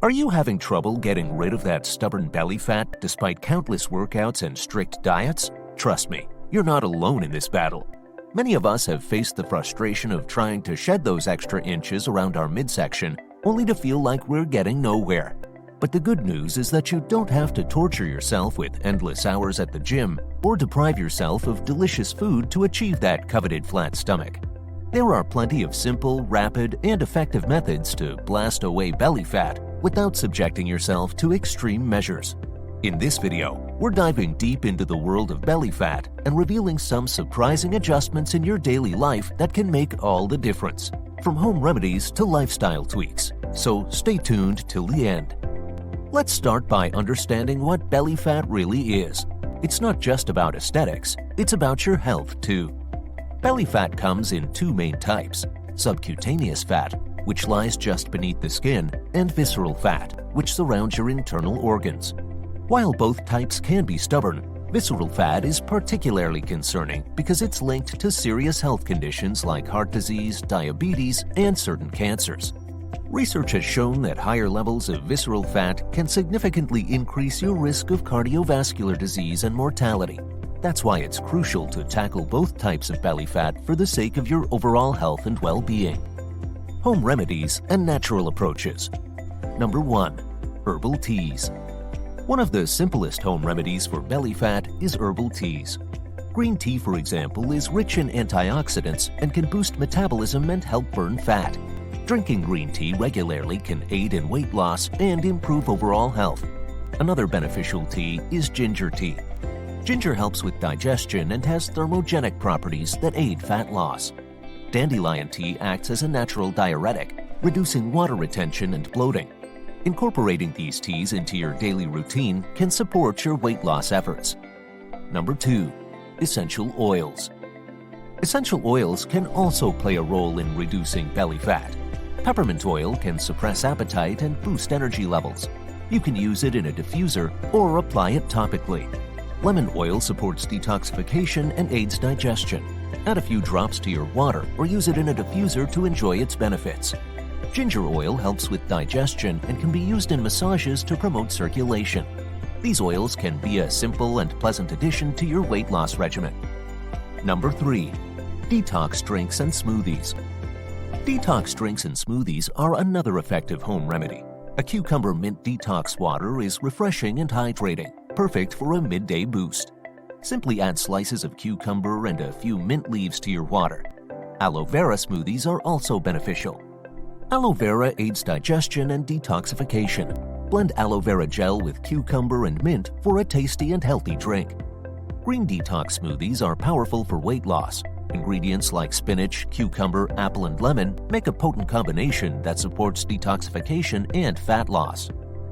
Are you having trouble getting rid of that stubborn belly fat despite countless workouts and strict diets? Trust me, you're not alone in this battle. Many of us have faced the frustration of trying to shed those extra inches around our midsection only to feel like we're getting nowhere. But the good news is that you don't have to torture yourself with endless hours at the gym or deprive yourself of delicious food to achieve that coveted flat stomach. There are plenty of simple, rapid, and effective methods to blast away belly fat without subjecting yourself to extreme measures. In this video, we're diving deep into the world of belly fat and revealing some surprising adjustments in your daily life that can make all the difference, from home remedies to lifestyle tweaks. So stay tuned till the end. Let's start by understanding what belly fat really is. It's not just about aesthetics, it's about your health too. Belly fat comes in two main types: subcutaneous fat, which lies just beneath the skin, and visceral fat, which surrounds your internal organs. While both types can be stubborn, visceral fat is particularly concerning because it's linked to serious health conditions like heart disease, diabetes, and certain cancers. Research has shown that higher levels of visceral fat can significantly increase your risk of cardiovascular disease and mortality. That's why it's crucial to tackle both types of belly fat for the sake of your overall health and well-being. Home remedies and natural approaches. Number 1. Herbal teas. One of the simplest home remedies for belly fat is herbal teas. Green tea, for example, is rich in antioxidants and can boost metabolism and help burn fat. Drinking green tea regularly can aid in weight loss and improve overall health. Another beneficial tea is ginger tea. Ginger helps with digestion and has thermogenic properties that aid fat loss. Dandelion tea acts as a natural diuretic, reducing water retention and bloating. Incorporating these teas into your daily routine can support your weight loss efforts. Number 2. Essential oils. Essential oils can also play a role in reducing belly fat. Peppermint oil can suppress appetite and boost energy levels. You can use it in a diffuser or apply it topically. Lemon oil supports detoxification and aids digestion. Add a few drops to your water or use it in a diffuser to enjoy its benefits. Ginger oil helps with digestion and can be used in massages to promote circulation. These oils can be a simple and pleasant addition to your weight loss regimen. Number 3. Detox drinks and smoothies. Detox drinks and smoothies are another effective home remedy. A cucumber mint detox water is refreshing and hydrating, perfect for a midday boost. Simply add slices of cucumber and a few mint leaves to your water. Aloe vera smoothies are also beneficial. Aloe vera aids digestion and detoxification. Blend aloe vera gel with cucumber and mint for a tasty and healthy drink. Green detox smoothies are powerful for weight loss. Ingredients like spinach, cucumber, apple, and lemon make a potent combination that supports detoxification and fat loss.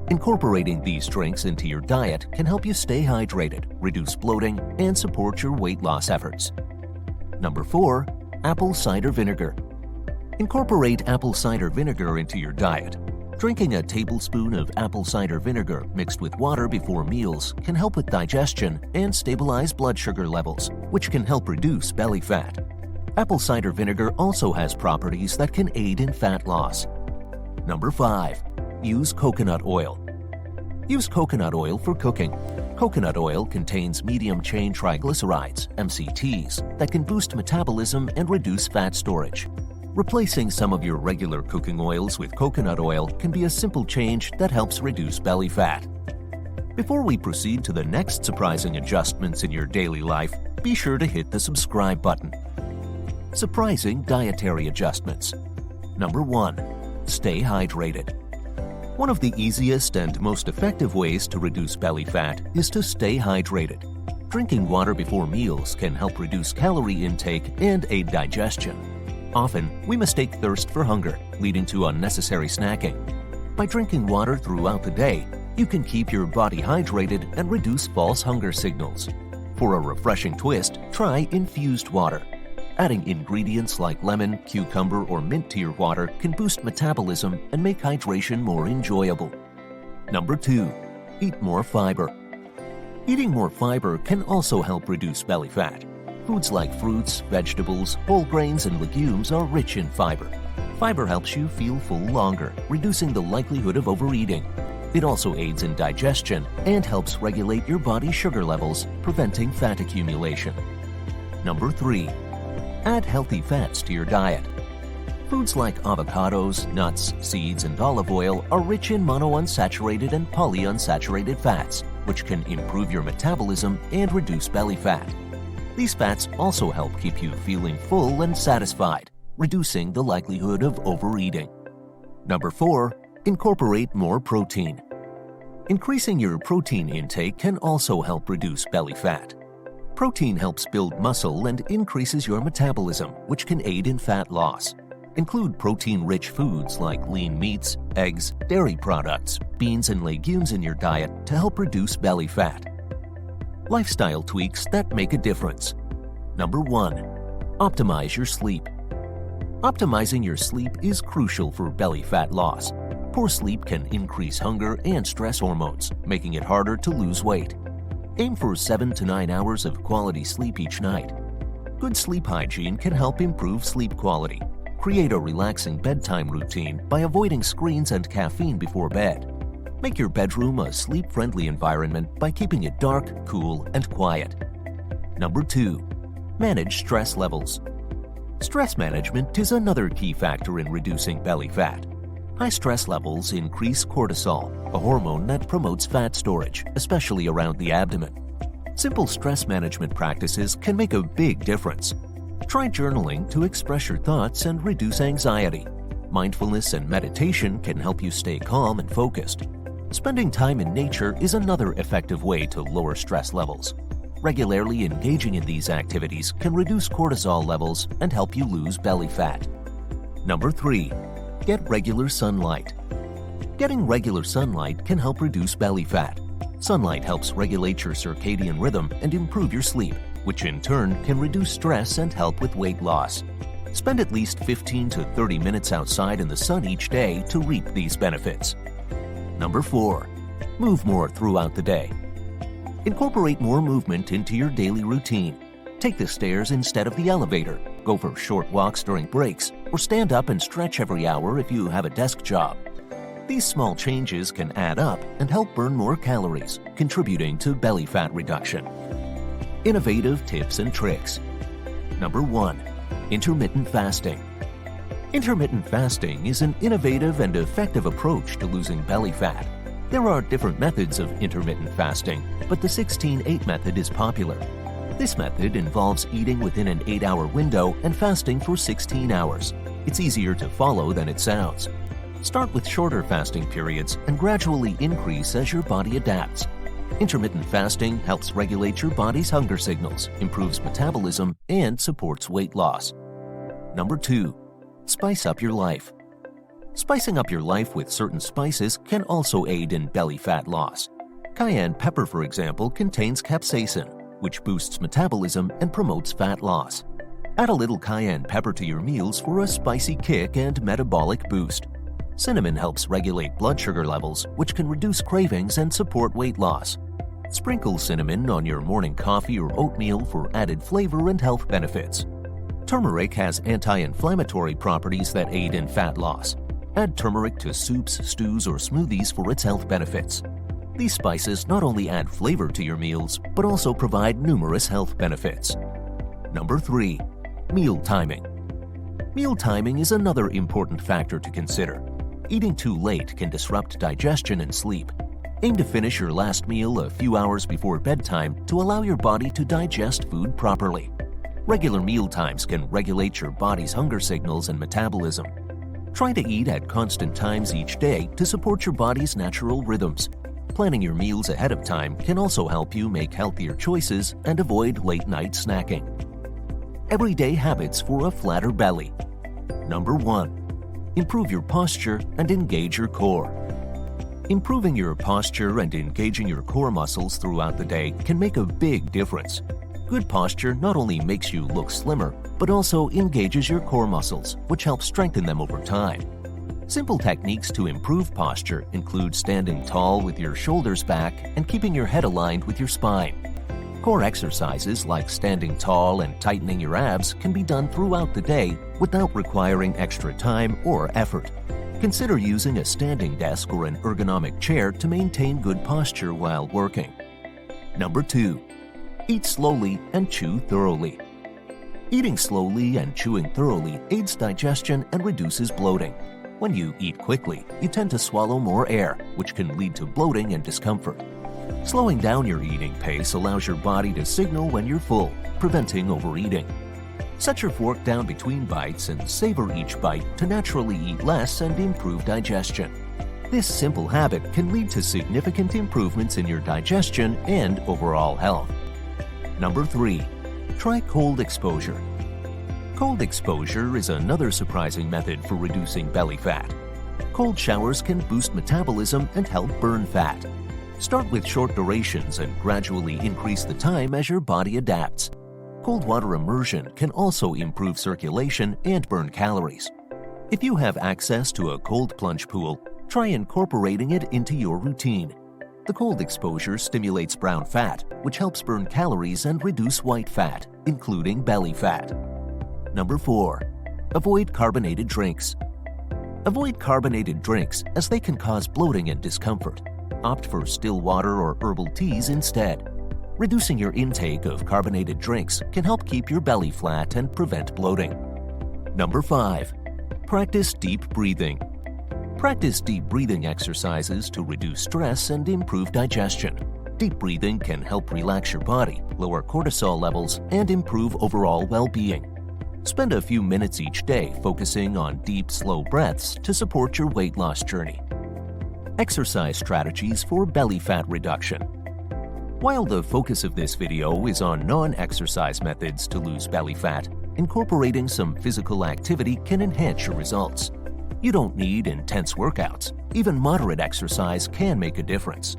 Incorporating these drinks into your diet can help you stay hydrated, reduce bloating, and support your weight loss efforts. Number 4. Apple cider vinegar. Incorporate apple cider vinegar into your diet. Drinking a tablespoon of apple cider vinegar mixed with water before meals can help with digestion and stabilize blood sugar levels, which can help reduce belly fat. Apple cider vinegar also has properties that can aid in fat loss. Number 5. Use coconut oil. Use coconut oil for cooking. Coconut oil contains medium-chain triglycerides, MCTs, that can boost metabolism and reduce fat storage. Replacing some of your regular cooking oils with coconut oil can be a simple change that helps reduce belly fat. Before we proceed to the next surprising adjustments in your daily life, be sure to hit the subscribe button. Surprising dietary adjustments. Number 1. Stay hydrated. One of the easiest and most effective ways to reduce belly fat is to stay hydrated. Drinking water before meals can help reduce calorie intake and aid digestion. Often, we mistake thirst for hunger, leading to unnecessary snacking. By drinking water throughout the day, you can keep your body hydrated and reduce false hunger signals. For a refreshing twist, try infused water. Adding ingredients like lemon, cucumber, or mint to your water can boost metabolism and make hydration more enjoyable. Number 2. Eat more fiber. Eating more fiber can also help reduce belly fat. Foods like fruits, vegetables, whole grains, and legumes are rich in fiber. Fiber helps you feel full longer, reducing the likelihood of overeating. It also aids in digestion and helps regulate your body's sugar levels, preventing fat accumulation. Number 3. Add healthy fats to your diet. Foods like avocados, nuts, seeds, and olive oil are rich in monounsaturated and polyunsaturated fats, which can improve your metabolism and reduce belly fat. These fats also help keep you feeling full and satisfied, reducing the likelihood of overeating. Number 4. Incorporate more protein. Increasing your protein intake can also help reduce belly fat. Protein helps build muscle and increases your metabolism, which can aid in fat loss. Include protein-rich foods like lean meats, eggs, dairy products, beans, and legumes in your diet to help reduce belly fat. Lifestyle tweaks that make a difference. Number 1. Optimize your sleep. Optimizing your sleep is crucial for belly fat loss. Poor sleep can increase hunger and stress hormones, making it harder to lose weight. Aim for 7 to 9 hours of quality sleep each night. Good sleep hygiene can help improve sleep quality. Create a relaxing bedtime routine by avoiding screens and caffeine before bed. Make your bedroom a sleep-friendly environment by keeping it dark, cool, and quiet. Number 2. Manage stress levels. Stress management is another key factor in reducing belly fat. High stress levels increase cortisol, a hormone that promotes fat storage, especially around the abdomen. Simple stress management practices can make a big difference. Try journaling to express your thoughts and reduce anxiety. Mindfulness and meditation can help you stay calm and focused. Spending time in nature is another effective way to lower stress levels. Regularly engaging in these activities can reduce cortisol levels and help you lose belly fat. Number 3. Get regular sunlight. Getting regular sunlight can help reduce belly fat. Sunlight helps regulate your circadian rhythm and improve your sleep, which in turn can reduce stress and help with weight loss. Spend at least 15 to 30 minutes outside in the sun each day to reap these benefits. Number 4. Move more throughout the day. Incorporate more movement into your daily routine. Take the stairs instead of the elevator, go for short walks during breaks, or stand up and stretch every hour if you have a desk job. These small changes can add up and help burn more calories, contributing to belly fat reduction. Innovative tips and tricks. Number 1. Intermittent fasting. Intermittent fasting is an innovative and effective approach to losing belly fat. There are different methods of intermittent fasting, but the 16-8 method is popular. This method involves eating within an 8-hour window and fasting for 16 hours. It's easier to follow than it sounds. Start with shorter fasting periods and gradually increase as your body adapts. Intermittent fasting helps regulate your body's hunger signals, improves metabolism, and supports weight loss. Number 2. Spice up your life. Spicing up your life with certain spices can also aid in belly fat loss. Cayenne pepper, for example, contains capsaicin, which boosts metabolism and promotes fat loss. Add a little cayenne pepper to your meals for a spicy kick and metabolic boost. Cinnamon helps regulate blood sugar levels, which can reduce cravings and support weight loss. Sprinkle cinnamon on your morning coffee or oatmeal for added flavor and health benefits. Turmeric has anti-inflammatory properties that aid in fat loss. Add turmeric to soups, stews, or smoothies for its health benefits. These spices not only add flavor to your meals, but also provide numerous health benefits. Number 3. Meal timing. Meal timing is another important factor to consider. Eating too late can disrupt digestion and sleep. Aim to finish your last meal a few hours before bedtime to allow your body to digest food properly. Regular meal times can regulate your body's hunger signals and metabolism. Try to eat at constant times each day to support your body's natural rhythms. Planning your meals ahead of time can also help you make healthier choices and avoid late-night snacking. Everyday habits for a flatter belly. Number 1. Improve your posture and engage your core. Improving your posture and engaging your core muscles throughout the day can make a big difference. Good posture not only makes you look slimmer, but also engages your core muscles, which helps strengthen them over time. Simple techniques to improve posture include standing tall with your shoulders back and keeping your head aligned with your spine. Core exercises like standing tall and tightening your abs can be done throughout the day without requiring extra time or effort. Consider using a standing desk or an ergonomic chair to maintain good posture while working. Number 2. Eat slowly and chew thoroughly. Eating slowly and chewing thoroughly aids digestion and reduces bloating. When you eat quickly, you tend to swallow more air, which can lead to bloating and discomfort. Slowing down your eating pace allows your body to signal when you're full, preventing overeating. Set your fork down between bites and savor each bite to naturally eat less and improve digestion. This simple habit can lead to significant improvements in your digestion and overall health. Number 3. Try cold exposure. Cold exposure is another surprising method for reducing belly fat. Cold showers can boost metabolism and help burn fat. Start with short durations and gradually increase the time as your body adapts. Cold water immersion can also improve circulation and burn calories. If you have access to a cold plunge pool, try incorporating it into your routine. The cold exposure stimulates brown fat, which helps burn calories and reduce white fat, including belly fat. Number 4. Avoid carbonated drinks. Avoid carbonated drinks as they can cause bloating and discomfort. Opt for still water or herbal teas instead. Reducing your intake of carbonated drinks can help keep your belly flat and prevent bloating. Number 5. Practice deep breathing. Practice deep breathing exercises to reduce stress and improve digestion. Deep breathing can help relax your body, lower cortisol levels, and improve overall well-being. Spend a few minutes each day focusing on deep, slow breaths to support your weight loss journey. Exercise strategies for belly fat reduction. While the focus of this video is on non-exercise methods to lose belly fat, incorporating some physical activity can enhance your results. You don't need intense workouts. Even moderate exercise can make a difference.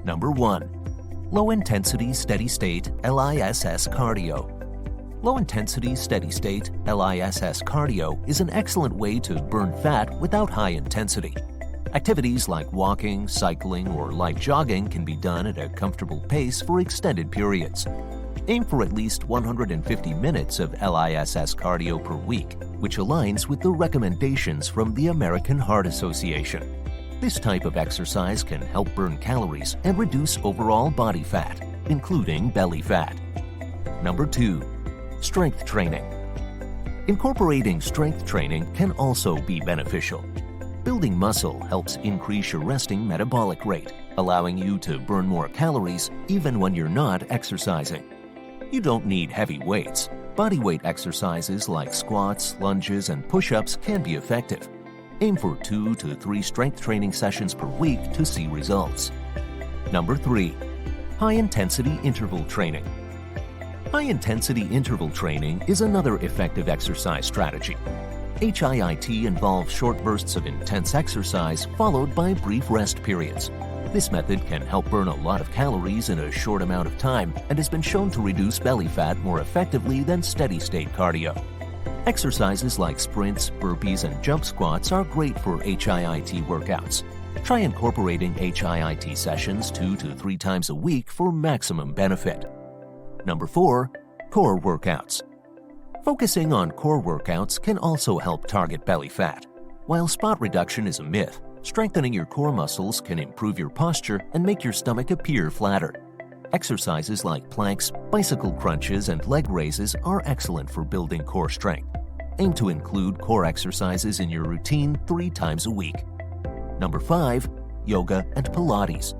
Number 1. Low-intensity steady-state LISS cardio. Low-intensity steady-state LISS cardio is an excellent way to burn fat without high intensity. Activities like walking, cycling, or light jogging can be done at a comfortable pace for extended periods. Aim for at least 150 minutes of LISS cardio per week, which aligns with the recommendations from the American Heart Association. This type of exercise can help burn calories and reduce overall body fat, including belly fat. Number 2. Strength training. Incorporating strength training can also be beneficial. Building muscle helps increase your resting metabolic rate, allowing you to burn more calories even when you're not exercising. You don't need heavy weights. Bodyweight exercises like squats, lunges, and push-ups can be effective. Aim for 2 to 3 strength training sessions per week to see results. Number 3. High-intensity interval training. High-intensity interval training is another effective exercise strategy. HIIT involves short bursts of intense exercise followed by brief rest periods. This method can help burn a lot of calories in a short amount of time and has been shown to reduce belly fat more effectively than steady-state cardio. Exercises like sprints, burpees, and jump squats are great for HIIT workouts. Try incorporating HIIT sessions 2 to 3 times a week for maximum benefit. Number 4. Core workouts. Focusing on core workouts can also help target belly fat. While spot reduction is a myth, strengthening your core muscles can improve your posture and make your stomach appear flatter. Exercises like planks, bicycle crunches, and leg raises are excellent for building core strength. Aim to include core exercises in your routine 3 times a week. Number 5. Yoga and Pilates.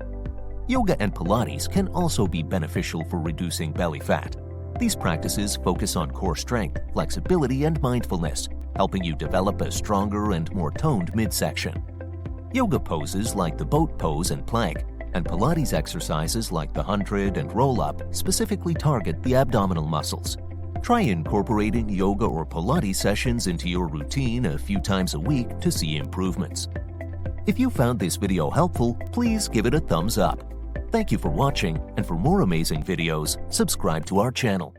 Yoga and Pilates can also be beneficial for reducing belly fat. These practices focus on core strength, flexibility, and mindfulness, helping you develop a stronger and more toned midsection. Yoga poses like the boat pose and plank, and Pilates exercises like the 100 and roll-up specifically target the abdominal muscles. Try incorporating yoga or Pilates sessions into your routine a few times a week to see improvements. If you found this video helpful, please give it a thumbs up. Thank you for watching, and for more amazing videos, subscribe to our channel.